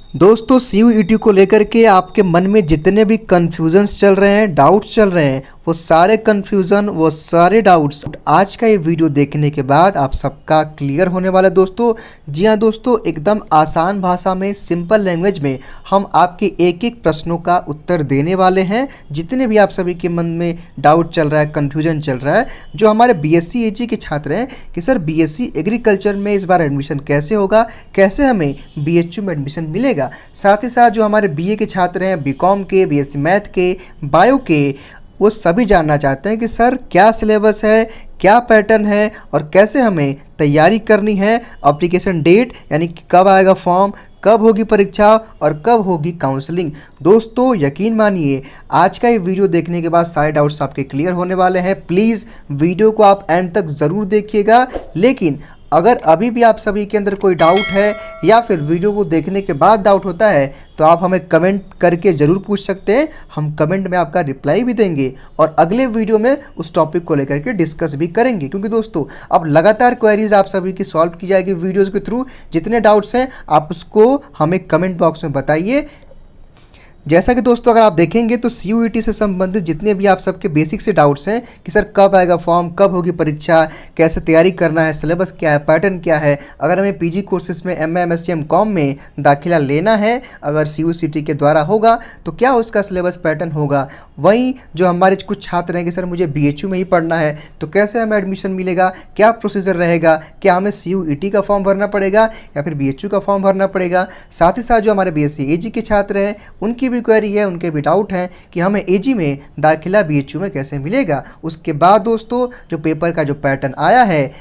दोस्तों CUET को लेकर के आपके मन में जितने भी कन्फ्यूजन्स चल रहे हैं, डाउट्स चल रहे हैं, वो सारे कन्फ्यूज़न, वो सारे डाउट्स आज का ये वीडियो देखने के बाद आप सबका क्लियर होने वाला है दोस्तों। जी हाँ दोस्तों, एकदम आसान भाषा में, सिंपल लैंग्वेज में हम आपके एक एक प्रश्नों का उत्तर देने वाले हैं। जितने भी आप सभी के मन में डाउट चल रहा है, कन्फ्यूजन चल रहा है, जो हमारे BSc AG के छात्र हैं कि सर BSc एग्रीकल्चर में इस बार एडमिशन कैसे होगा, कैसे हमें BHU में एडमिशन मिलेगा, साथ ही साथ जो हमारे BA के छात्र हैं, BCom के, BSc मैथ के, बायो के, वो सभी जानना चाहते हैं कि सर क्या सिलेबस है, क्या पैटर्न है और कैसे हमें तैयारी करनी है। एप्लीकेशन डेट यानी कि कब आएगा फॉर्म, कब होगी परीक्षा और कब होगी काउंसलिंग। दोस्तों यकीन मानिए आज का ये वीडियो देखने के बाद सारे डाउट्स आपके क्लियर होने वाले हैं। प्लीज़ वीडियो को आप एंड तक ज़रूर देखिएगा। लेकिन अगर अभी भी आप सभी के अंदर कोई डाउट है या फिर वीडियो को देखने के बाद डाउट होता है तो आप हमें कमेंट करके ज़रूर पूछ सकते हैं। हम कमेंट में आपका रिप्लाई भी देंगे और अगले वीडियो में उस टॉपिक को लेकर के डिस्कस भी करेंगे, क्योंकि दोस्तों अब लगातार क्वेरीज आप सभी की सॉल्व की जाएगी वीडियोज़ के थ्रू। जितने डाउट्स हैं आप उसको हमें कमेंट बॉक्स में बताइए। जैसा कि दोस्तों अगर आप देखेंगे तो CUET से संबंधित जितने भी आप सबके बेसिक से डाउट्स हैं कि सर कब आएगा फॉर्म, कब होगी परीक्षा, कैसे तैयारी करना है, सिलेबस क्या है, पैटर्न क्या है, अगर हमें PG कोर्सेज में MA MSc MCom में दाखिला लेना है, अगर CUET के द्वारा होगा तो क्या उसका सिलेबस पैटर्न होगा। वहीं जो हमारे कुछ छात्र हैं कि सर मुझे BHU में ही पढ़ना है तो कैसे हमें एडमिशन मिलेगा, क्या प्रोसीजर रहेगा, क्या हमें CUET का फॉर्म भरना पड़ेगा या फिर BHU का फॉर्म भरना पड़ेगा। साथ ही साथ जो हमारे BSc AG के छात्र हैं उनकी भी क्वेरी है, उनके भी डाउट हैं कि हमें AG में दाखिला BHU में कैसे मिलेगा। उसके बाद दोस्तों जो पेपर का जो पैटर्न आया है,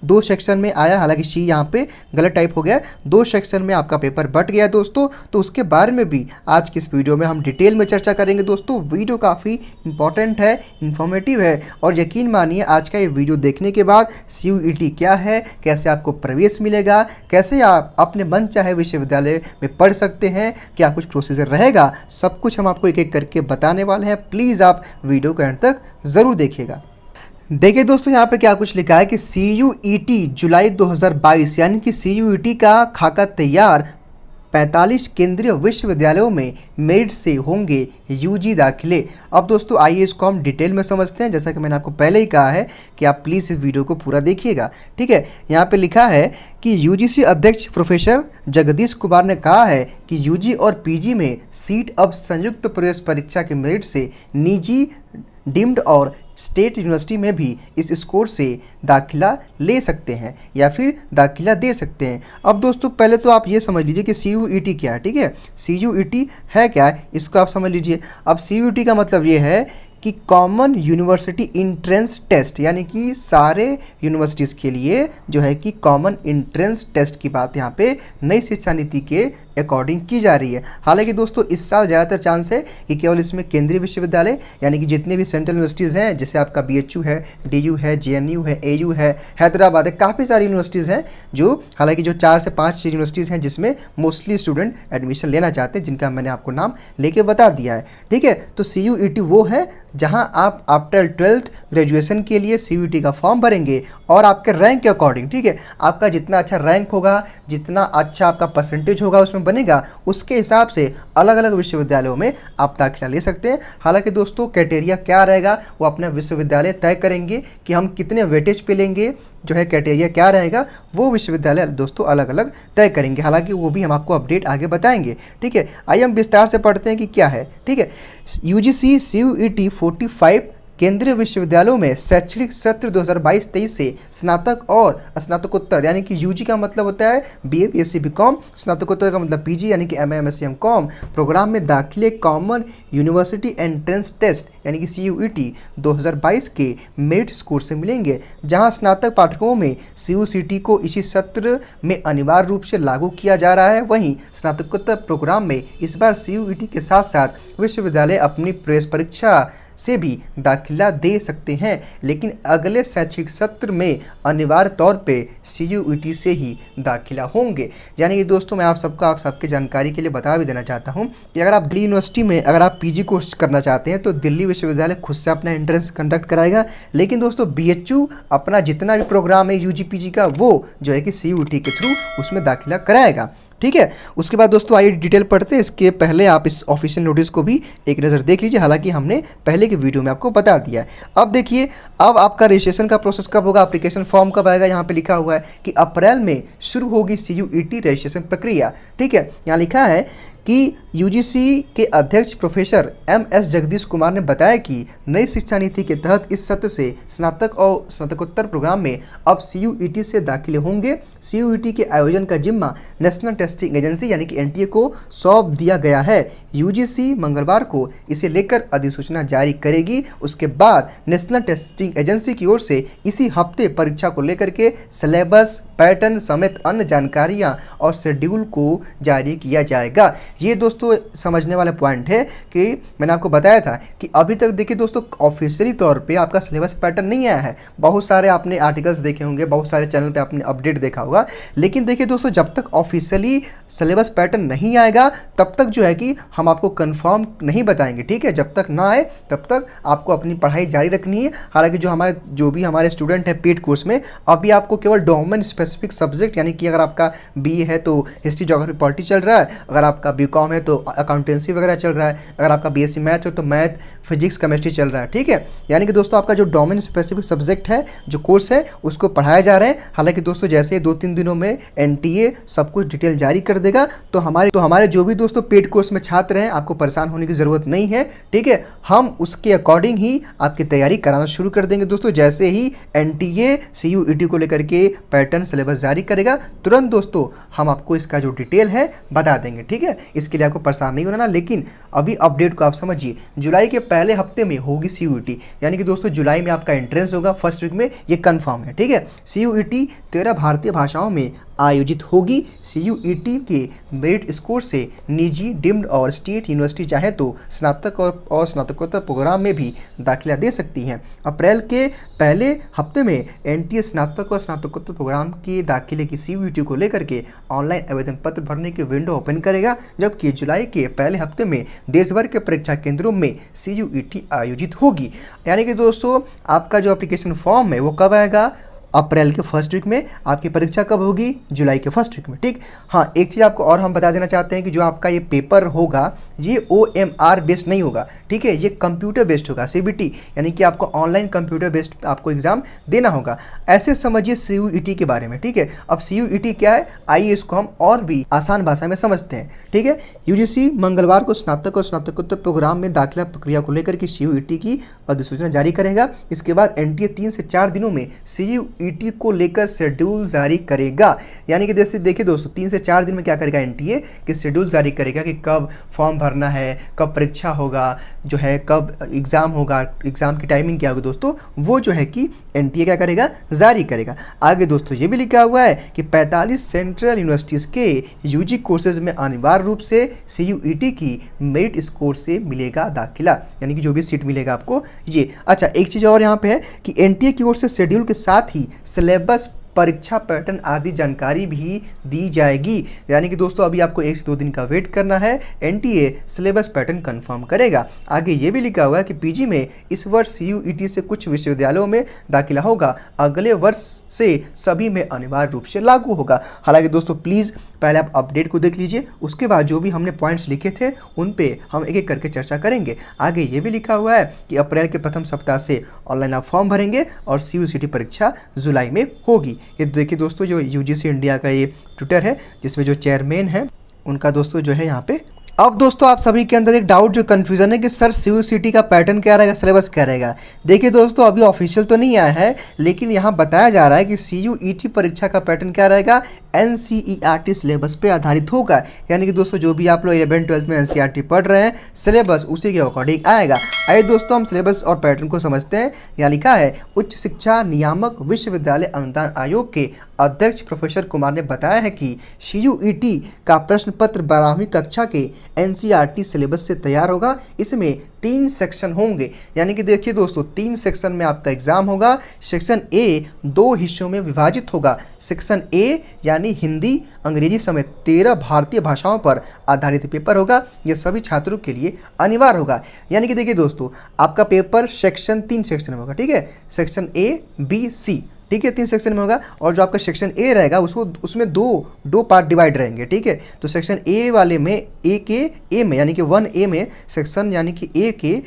दो सेक्शन में आया, हालांकि C यहाँ पे गलत टाइप हो गया, 2 सेक्शन में आपका पेपर बट गया दोस्तों। तो उसके बारे में भी आज की इस वीडियो में हम डिटेल में चर्चा करेंगे दोस्तों। वीडियो काफ़ी इंपॉर्टेंट है, इन्फॉर्मेटिव है और यकीन मानिए आज का ये वीडियो देखने के बाद CUET क्या है, कैसे आपको प्रवेश मिलेगा, कैसे आप अपने मन चाहे विश्वविद्यालय में पढ़ सकते हैं, क्या कुछ प्रोसीजर रहेगा, सब कुछ हम आपको एक एक करके बताने वाले हैं। प्लीज़ आप वीडियो को एंड तक ज़रूर देखिएगा। देखिए दोस्तों यहाँ पे क्या कुछ लिखा है कि CUET जुलाई 2022 यानी कि CUET का खाका तैयार 45 केंद्रीय विश्वविद्यालयों में मेरिट से होंगे UG दाखिले। अब दोस्तों आइए इसको हम डिटेल में समझते हैं। जैसा कि मैंने आपको पहले ही कहा है कि आप प्लीज़ इस वीडियो को पूरा देखिएगा, ठीक है। यहाँ पे लिखा है कि UGC अध्यक्ष प्रोफेसर जगदीश कुमार ने कहा है कि UG और PG में सीट अब संयुक्त प्रवेश परीक्षा के मेरिट से निजी, डीम्ड और स्टेट यूनिवर्सिटी में भी इस स्कोर से दाखिला ले सकते हैं या फिर दाखिला दे सकते हैं। अब दोस्तों पहले तो आप ये समझ लीजिए कि CUET क्या है, ठीक है। CUET है क्या है इसको आप समझ लीजिए। अब CUET का मतलब ये है कि कॉमन यूनिवर्सिटी एंट्रेंस टेस्ट, यानी कि सारे यूनिवर्सिटीज़ के लिए जो है कि कॉमन एंट्रेंस टेस्ट की बात यहाँ पे नई शिक्षा नीति के अकॉर्डिंग की जा रही है। हालांकि दोस्तों इस साल ज़्यादातर चांस है कि केवल इसमें केंद्रीय विश्वविद्यालय यानी कि जितने भी सेंट्रल यूनिवर्सिटीज़ हैं, जैसे आपका BHU है, DU है, JNU है, AU है, हैदराबाद है, काफ़ी सारी यूनिवर्सिटीज़ हैं जो, हालांकि जो 4 से 5 यूनिवर्सिटीज़ हैं जिसमें मोस्टली स्टूडेंट एडमिशन लेना चाहते हैं, जिनका मैंने आपको नाम लेके बता दिया है, ठीक है। तो CUET वो है जहां आप आफ्टर 12th ग्रेजुएशन के लिए CUET का फॉर्म भरेंगे और आपके रैंक के अकॉर्डिंग, ठीक है, आपका जितना अच्छा रैंक होगा, जितना अच्छा आपका परसेंटेज होगा उसमें बनेगा, उसके हिसाब से अलग अलग विश्वविद्यालयों में आप दाखिला ले सकते हैं। हालांकि दोस्तों क्राइटेरिया क्या रहेगा वो अपना विश्वविद्यालय तय करेंगे कि हम कितने वेटेज पे लेंगे, जो है क्राइटेरिया क्या रहेगा वो विश्वविद्यालय दोस्तों अलग अलग तय करेंगे। हालांकि वो भी हम आपको अपडेट आगे बताएंगे, ठीक है। आइए हम विस्तार से पढ़ते हैं कि क्या है, ठीक है। UGC CUET 45 केंद्रीय विश्वविद्यालयों में शैक्षणिक सत्र 2022-23 से स्नातक और स्नातकोत्तर, यानी कि UG का मतलब होता है BA BSc BCom, स्नातकोत्तर का मतलब PG यानी कि MA MSc MCom प्रोग्राम में दाखिले कॉमन यूनिवर्सिटी एंट्रेंस टेस्ट यानी कि CUET 2022 के मेरिट स्कोर से मिलेंगे। जहां स्नातक पाठ्यक्रमों में CUET को इसी सत्र में अनिवार्य रूप से लागू किया जा रहा है, वहीं स्नातकोत्तर प्रोग्राम में इस बार CUET के साथ साथ विश्वविद्यालय अपनी प्रवेश परीक्षा से भी दाखिला दे सकते हैं, लेकिन अगले शैक्षणिक सत्र में अनिवार्य तौर पे CUET से ही दाखिला होंगे। यानी कि दोस्तों मैं आप सबके जानकारी के लिए बता भी देना चाहता हूं कि अगर आप दिल्ली यूनिवर्सिटी में अगर आप PG कोर्स करना चाहते हैं तो दिल्ली विश्वविद्यालय खुद से अपना एंट्रेंस कंडक्ट कराएगा, लेकिन दोस्तों BHU अपना जितना भी प्रोग्राम है UG PG का वो जो है कि CUET के थ्रू उसमें दाखिला कराएगा, ठीक है। उसके बाद दोस्तों आइए डिटेल पढ़ते हैं। इसके पहले आप इस ऑफिशियल नोटिस को भी एक नज़र देख लीजिए, हालांकि हमने पहले के वीडियो में आपको बता दिया है। अब देखिए, अब आपका रजिस्ट्रेशन का प्रोसेस कब होगा, एप्लीकेशन फॉर्म कब आएगा। यहाँ पे लिखा हुआ है कि अप्रैल में शुरू होगी CUET रजिस्ट्रेशन प्रक्रिया। ठीक है, यहाँ लिखा है कि UGC के अध्यक्ष प्रोफेसर MS जगदीश कुमार ने बताया कि नई शिक्षा नीति के तहत इस सत्र से स्नातक और स्नातकोत्तर प्रोग्राम में अब CUET से दाखिले होंगे। CUET के आयोजन का जिम्मा नेशनल टेस्टिंग एजेंसी यानी कि NTA को सौंप दिया गया है। UGC मंगलवार को इसे लेकर अधिसूचना जारी करेगी। उसके बाद नेशनल टेस्टिंग एजेंसी की ओर से इसी हफ्ते परीक्षा को लेकर के सिलेबस, पैटर्न समेत अन्य जानकारियां और शेड्यूल को जारी किया जाएगा। ये दोस्तों समझने वाला पॉइंट है कि मैंने आपको बताया था कि अभी तक देखिए दोस्तों ऑफिशियली तौर पे आपका सिलेबस पैटर्न नहीं आया है। बहुत सारे आपने आर्टिकल्स देखे होंगे, बहुत सारे चैनल पे आपने अपडेट देखा होगा, लेकिन देखिए दोस्तों जब तक ऑफिशियली सिलेबस पैटर्न नहीं आएगा तब तक जो है कि हम आपको कंफर्म नहीं बताएंगे। ठीक है, जब तक ना आए तब तक आपको अपनी पढ़ाई जारी रखनी है। हालांकि जो भी हमारे स्टूडेंट हैं पेड कोर्स में, अभी आपको केवल डोमेन स्पेसिफिक सब्जेक्ट यानी कि अगर आपका BA है तो हिस्ट्री, ज्योग्राफी, पॉलिटी चल रहा है, अगर आपका BCom है तो अकाउंटेंसी वगैरह चल रहा है, अगर आपका BSc मैथ हो तो मैथ, फिजिक्स, केमिस्ट्री चल रहा है। ठीक है, यानी कि दोस्तों आपका जो डोमेन स्पेसिफिक सब्जेक्ट है, जो कोर्स है, उसको पढ़ाया जा रहा है। हालांकि दोस्तों जैसे 2-3 दिनों में NTA सब कुछ डिटेल जारी कर देगा, तो हमारे जो भी दोस्तों पेड कोर्स में छात्र हैं, आपको परेशान होने की ज़रूरत नहीं है। ठीक है, हम उसके अकॉर्डिंग ही आपकी तैयारी कराना शुरू कर देंगे दोस्तों। जैसे ही NTA CUET को लेकर के पैटर्न सिलेबस जारी करेगा, तुरंत दोस्तों हम आपको इसका जो डिटेल है बता देंगे। ठीक है, इसके लिए आपको परेशान नहीं होना, लेकिन अभी अपडेट को आप समझिए। जुलाई के पहले हफ्ते में होगी CUET, यानी कि दोस्तों जुलाई में आपका एंट्रेंस होगा फर्स्ट वीक में, ये कंफर्म है। ठीक है, CUET 13 भारतीय भाषाओं में आयोजित होगी। CUET के मेरिट स्कोर से निजी, डिम्ड और स्टेट यूनिवर्सिटी चाहे तो स्नातक और स्नातकोत्तर प्रोग्राम में भी दाखिला दे सकती हैं। अप्रैल के पहले हफ्ते में NTA स्नातक और स्नातकोत्तर प्रोग्राम के दाखिले की CUET को लेकर के ऑनलाइन आवेदन पत्र भरने की विंडो ओपन करेगा, जबकि जुलाई के पहले हफ्ते में देश भर के परीक्षा केंद्रों में CUET आयोजित होगी। यानी कि दोस्तों आपका जो एप्लीकेशन फॉर्म है वो कब आएगा, अप्रैल के फर्स्ट वीक में। आपकी परीक्षा कब होगी, जुलाई के फर्स्ट वीक में। ठीक, हाँ एक चीज़ आपको और हम बता देना चाहते हैं कि जो आपका ये पेपर होगा ये OMR बेस्ड नहीं होगा। ठीक है, ये कंप्यूटर बेस्ड होगा, CBT, यानी कि आपको ऑनलाइन कंप्यूटर बेस्ड आपको एग्जाम देना होगा। ऐसे समझिए CUET के बारे में। ठीक है, अब CUET क्या है, आइए इसको हम और भी आसान भाषा में समझते हैं। ठीक है, UGC मंगलवार को स्नातक और स्नातकोत्तर प्रोग्राम में दाखिला प्रक्रिया को लेकर के CUET की अधिसूचना जारी करेगा। इसके बाद NTA 3 से 4 दिनों में CUET को लेकर शेड्यूल जारी करेगा। यानी कि देखिए दोस्तों 3 से 4 दिन में क्या करेगा NTA कि शेड्यूल जारी करेगा कि कब फॉर्म भरना है, कब परीक्षा होगा, जो है कब एग्ज़ाम होगा, एग्ज़ाम की टाइमिंग क्या होगी दोस्तों, वो जो है कि NTA क्या करेगा, जारी करेगा। आगे दोस्तों ये भी लिखा हुआ है कि 45 सेंट्रल यूनिवर्सिटीज़ के UG कोर्सेज में अनिवार्य रूप से CUET की मेरिट स्कोर से मिलेगा दाखिला, यानी कि जो भी सीट मिलेगा आपको ये। अच्छा एक चीज़ और यहाँ पे है कि NTA की ओर से शेड्यूल के साथ ही सिलेबस, परीक्षा पैटर्न आदि जानकारी भी दी जाएगी। यानी कि दोस्तों अभी आपको 1 से 2 दिन का वेट करना है, NTA सिलेबस पैटर्न कंफर्म करेगा। आगे ये भी लिखा हुआ है कि PG में इस वर्ष CUET से कुछ विश्वविद्यालयों में दाखिला होगा, अगले वर्ष से सभी में अनिवार्य रूप से लागू होगा। हालांकि दोस्तों प्लीज़ पहले आप अपडेट को देख लीजिए, उसके बाद जो भी हमने पॉइंट्स लिखे थे उन पे हम एक एक करके चर्चा करेंगे। आगे ये भी लिखा हुआ है कि अप्रैल के प्रथम सप्ताह से ऑनलाइन आप फॉर्म भरेंगे और CUET परीक्षा जुलाई में होगी। ये देखिए दोस्तों जो UGC इंडिया का ये ट्विटर है जिसमें जो चेयरमैन है उनका दोस्तों जो है यहाँ पे। अब दोस्तों आप सभी के अंदर एक डाउट जो कन्फ्यूजन है कि सर CUET का पैटर्न क्या रहेगा, सिलेबस क्या रहेगा। देखिए दोस्तों अभी ऑफिशियल तो नहीं आया है, लेकिन यहाँ बताया जा रहा है कि CUET परीक्षा का पैटर्न क्या रहेगा, NCERT सिलेबस पे आधारित होगा। यानी कि दोस्तों जो भी आप लोग 11-12 में NCERT पढ़ रहे हैं सिलेबस उसी के अकॉर्डिंग आएगा। आइए दोस्तों हम सिलेबस और पैटर्न को समझते हैं। यहाँ लिखा है उच्च शिक्षा नियामक विश्वविद्यालय अनुदान आयोग के अध्यक्ष प्रोफेसर कुमार ने बताया है कि CUET का प्रश्न पत्र 12वीं कक्षा के NCERT सिलेबस से तैयार होगा। इसमें 3 सेक्शन होंगे, यानी कि देखिए दोस्तों 3 सेक्शन में आपका एग्जाम होगा। सेक्शन A 2 हिस्सों में विभाजित होगा। सेक्शन A यानी हिंदी, अंग्रेजी समेत 13 भारतीय भाषाओं पर आधारित पेपर होगा। यह सभी छात्रों के लिए अनिवार्य होगा। यानी कि देखिए दोस्तों आपका पेपर सेक्शन 3 सेक्शन में होगा। ठीक है, सेक्शन A, B, C ठीक है, 3 सेक्शन में होगा। और जो आपका सेक्शन ए रहेगा उसको उसमें दो पार्ट डिवाइड रहेंगे। ठीक है, तो सेक्शन ए वाले में ए में यानी कि 1A में सेक्शन यानी कि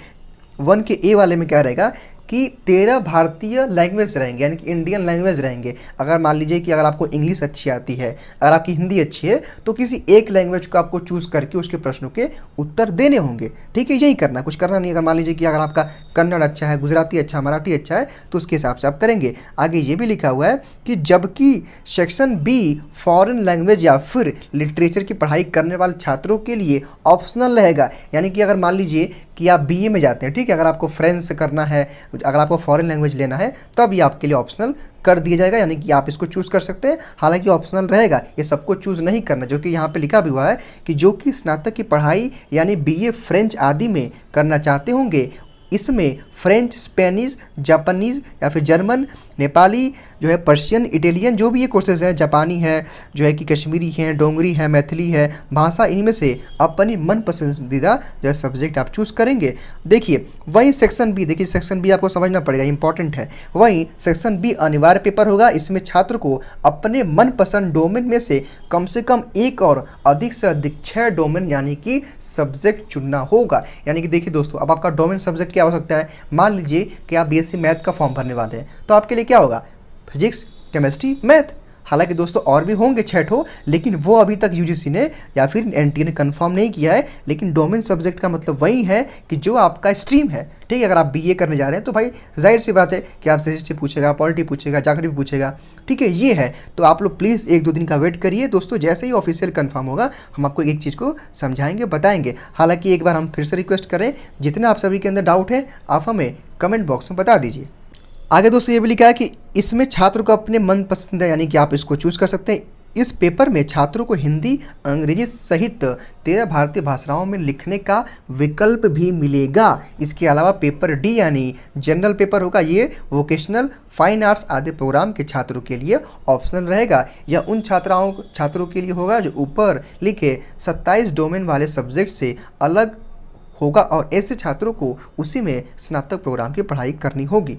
वन के ए वाले में क्या रहेगा कि 13 भारतीय लैंग्वेज रहेंगे यानी कि इंडियन लैंग्वेज रहेंगे। अगर मान लीजिए कि अगर आपको इंग्लिश अच्छी आती है, अगर आपकी हिंदी अच्छी है, तो किसी एक लैंग्वेज को आपको चूज़ करके उसके प्रश्नों के उत्तर देने होंगे। ठीक है, यही करना, कुछ करना नहीं। अगर मान लीजिए कि अगर आपका कन्नड़ अच्छा है, गुजराती अच्छा, मराठी अच्छा है, तो उसके हिसाब से आप करेंगे। आगे ये भी लिखा हुआ है कि जबकि सेक्शन बी फॉरेन लैंग्वेज या फिर लिटरेचर की पढ़ाई करने वाले छात्रों के लिए ऑप्शनल रहेगा। यानी कि अगर मान लीजिए कि आप बीए में जाते हैं, ठीक है, अगर आपको फ्रेंच करना है, अगर आपको फॉरेन लैंग्वेज लेना है, तब ये आपके लिए ऑप्शनल कर दिया जाएगा। यानी कि आप इसको चूज़ कर सकते हैं, हालांकि ऑप्शनल रहेगा, ये सबको चूज़ नहीं करना। जो कि यहाँ पे लिखा भी हुआ है कि जो कि स्नातक की पढ़ाई यानी बीए फ्रेंच आदि में करना चाहते होंगे, इसमें फ्रेंच, स्पेनिश, जापानीज़ या फिर जर्मन, नेपाली जो है, पर्शियन, इटालियन, जो भी ये कोर्सेज हैं, जापानी है, जो है कि कश्मीरी है, डोंगरी है, मैथिली है, भाषा, इनमें से अपनी मन पसंदीदा जो है सब्जेक्ट आप चूज़ करेंगे। देखिए वहीं सेक्शन बी, देखिए सेक्शन बी आपको समझना पड़ेगा, इंपॉर्टेंट है। वहीं सेक्शन बी अनिवार्य पेपर होगा। इसमें छात्र को अपने मनपसंद डोमेन में से कम एक और अधिक से अधिक 6 डोमेन यानी कि सब्जेक्ट चुनना होगा। यानी कि देखिए दोस्तों, अब आपका डोमेन सब्जेक्ट क्या हो सकता है। मान लीजिए कि आप बीएससी मैथ का फॉर्म भरने वाले हैं, तो आपके लिए क्या होगा, फिजिक्स, केमिस्ट्री, मैथ। हालांकि दोस्तों और भी होंगे 6 लेकिन वो अभी तक यूजीसी ने या फिर एनटीए ने कंफर्म नहीं किया है। लेकिन डोमेन सब्जेक्ट का मतलब वही है कि जो आपका स्ट्रीम है। ठीक है, अगर आप बीए करने जा रहे हैं तो भाई जाहिर सी बात है कि आपसे हिस्ट्री पूछेगा, पॉलिटी पूछेगा, ज्योग्राफी पूछेगा। ठीक है, ये है। तो आप लोग प्लीज़ 1-2 दिन का वेट करिए दोस्तों, जैसे ही ऑफिशियल कंफर्म होगा हम आपको एक चीज़ को समझाएंगे, बताएंगे। हालांकि एक बार हम फिर से रिक्वेस्ट करें, जितने आप सभी के अंदर डाउट है आप हमें कमेंट बॉक्स में बता दीजिए। आगे दोस्तों ये भी लिखा है कि इसमें छात्र को अपने मन पसंद है, यानी कि आप इसको चूज़ कर सकते हैं। इस पेपर में छात्रों को हिंदी, अंग्रेजी सहित 13 भारतीय भाषाओं में लिखने का विकल्प भी मिलेगा। इसके अलावा पेपर डी यानी जनरल पेपर होगा, ये वोकेशनल, फाइन आर्ट्स आदि प्रोग्राम के छात्रों के लिए ऑप्शनल रहेगा। यह उन छात्रों के लिए होगा जो ऊपर लिखे 27 डोमेन वाले सब्जेक्ट से अलग होगा और ऐसे छात्रों को उसी में स्नातक प्रोग्राम की पढ़ाई करनी होगी।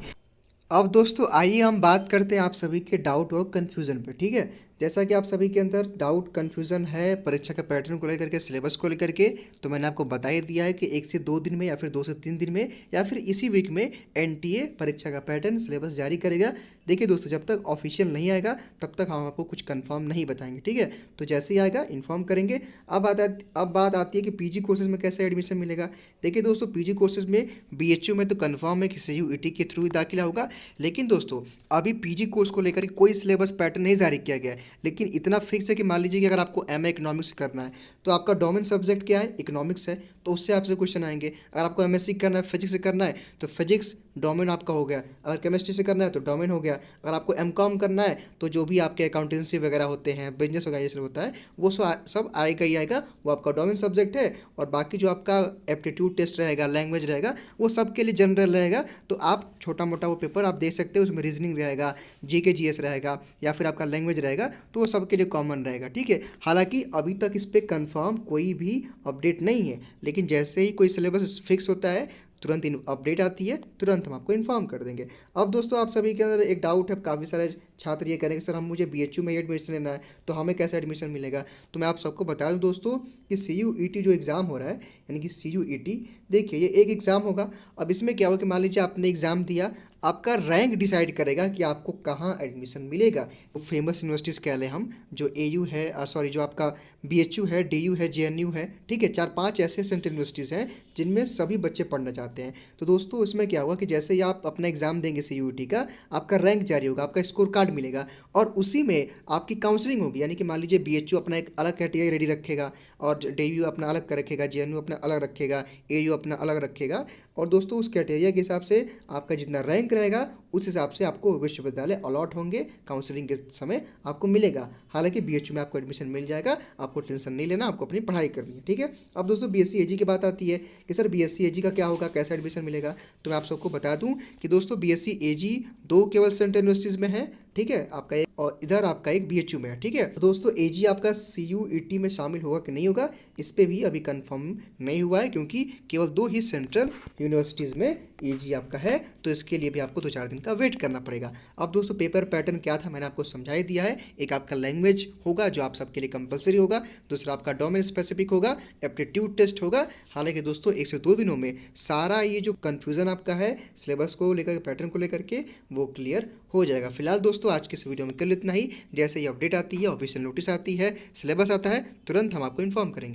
अब दोस्तों आइए हम बात करते हैं आप सभी के डाउट और कन्फ्यूज़न पे। ठीक है, जैसा कि आप सभी के अंदर डाउट कन्फ्यूज़न है परीक्षा के पैटर्न को लेकर के, सिलेबस को लेकर के, तो मैंने आपको बता ही दिया है कि 1 से 2 दिन में या फिर 2 से 3 दिन में या फिर इसी वीक में एनटीए परीक्षा का पैटर्न सिलेबस जारी करेगा। देखिए दोस्तों, जब तक ऑफिशियल नहीं आएगा तब तक हम आपको कुछ कंफर्म नहीं बताएंगे। ठीक है, तो जैसे ही आएगा इन्फॉर्म करेंगे। अब बात आती है कि पीजी कोर्सेज में कैसे एडमिशन मिलेगा। देखिए दोस्तों, पीजी कोर्सेज में बीएचयू में तो कंफर्म है कि सीयूईटी के थ्रू ही दाखिला होगा। लेकिन दोस्तों अभी पीजी कोर्स को लेकर कोई सिलेबस पैटर्न नहीं जारी किया गया है। लेकिन इतना फिक्स है कि मान लीजिए कि अगर आपको एमए इकोनॉमिक्स करना है तो आपका डोमेन सब्जेक्ट क्या है, इकोनॉमिक्स है, तो उससे आपसे क्वेश्चन आएंगे। अगर आपको एमएससी करना है, फिजिक्स से करना है, तो फिजिक्स डोमेन आपका हो गया। अगर केमिस्ट्री से करना है तो डोमेन हो गया। अगर आपको एमकॉम करना है तो जो भी आपके अकाउंटेंसी वगैरह होते हैं, बिजनेस ऑर्गेनाइजेशन होता है, वो सब आएगा ही आएगा, वो आपका डोमेन सब्जेक्ट है। और बाकी जो आपका एप्टीट्यूड टेस्ट रहेगा, लैंग्वेज रहेगा, वो सबके लिए जनरल रहेगा। तो आप छोटा मोटा वो पेपर आप देख सकते हो, उसमें रीजनिंग रहेगा, जीके जीएस रहेगा या फिर आपका लैंग्वेज रहेगा, तो वो सबके लिए कॉमन रहेगा। ठीक है, हालांकि अभी तक इस पर कंफर्म कोई भी अपडेट नहीं है, लेकिन जैसे ही कोई सिलेबस फिक्स होता है तुरंत अपडेट आती है, तुरंत हम आपको इन्फॉर्म कर देंगे। अब दोस्तों आप सभी के अंदर एक डाउट है, काफ़ी सारे छात्र ये करेंगे सर मुझे बीएचयू में एडमिशन लेना है तो हमें कैसे एडमिशन मिलेगा। तो मैं आप सबको बता दूं दोस्तों कि सीयूईटी जो एग्ज़ाम हो रहा है, यानी कि सीयूईटी, देखिए ये एक एग्ज़ाम होगा। अब इसमें क्या होगा कि मान लीजिए आपने एग्ज़ाम दिया, आपका रैंक डिसाइड करेगा कि आपको कहाँ एडमिशन मिलेगा। तो फेमस यूनिवर्सिटीज़ कह लें हम, जो एयू है, सॉरी जो आपका बीएचयू है, डीयू है, जेएनयू है, ठीक है, 4-5 ऐसे सेंट्रल यूनिवर्सिटीज़ हैं जिनमें सभी बच्चे पढ़ना चाहते हैं। तो दोस्तों इसमें क्या हुआ कि जैसे ही आप अपना एग्ज़ाम देंगे सीयूईटी का, आपका रैंक जारी होगा, आपका स्कोर कार्ड मिलेगा और उसी में आपकी काउंसलिंग होगी। यानी कि मान लीजिए बीएचयू अपना एक अलग कैटेगरी रेडी रखेगा और डीयू अपना अलग कर रखेगा, जेएनयू अपना अलग रखेगा, एयू अपना अलग रखेगा। और दोस्तों उस क्राइटेरिया के हिसाब से आपका जितना रैंक रहेगा उस हिसाब से आपको विश्वविद्यालय अलॉट होंगे, काउंसलिंग के समय आपको मिलेगा। हालांकि बीएचयू में आपको एडमिशन मिल जाएगा, आपको टेंशन नहीं लेना, आपको अपनी पढ़ाई करनी है। ठीक है, अब दोस्तों बीएससी एजी की बात आती है कि सर बीएससी एजी का क्या होगा, कैसा एडमिशन मिलेगा। तो मैं आप सबको बता दूं कि दोस्तों बीएससी एजी 2 केवल सेंट्रल यूनिवर्सिटीज़ में है। ठीक है, आपका एक और इधर आपका एक बीएचयू में है। ठीक है, तो दोस्तों एजी आपका सीयूईटी में शामिल होगा कि नहीं होगा, इस पर भी अभी कंफर्म नहीं हुआ है, क्योंकि केवल 2 ही सेंट्रल यूनिवर्सिटीज़ में एजी आपका है। तो इसके लिए भी आपको 2-4 दिन दिन का वेट करना पड़ेगा। अब दोस्तों पेपर पैटर्न क्या था मैंने आपको समझा ही दिया है। एक आपका लैंग्वेज होगा जो आप सबके लिए कंपलसरी होगा, दूसरा आपका डोमेन स्पेसिफिक होगा, एप्टीट्यूड टेस्ट होगा। हालांकि दोस्तों 1 से 2 दिनों में सारा ये जो कन्फ्यूज़न आपका है सिलेबस को लेकर, पैटर्न को लेकर के, वो क्लियर हो जाएगा। फिलहाल दोस्तों आज के इस वीडियो में कल इतना ही। जैसे ही अपडेट आती है, ऑफिशियल नोटिस आती है, सिलेबस आता है, तुरंत हम आपको इन्फॉर्म करेंगे।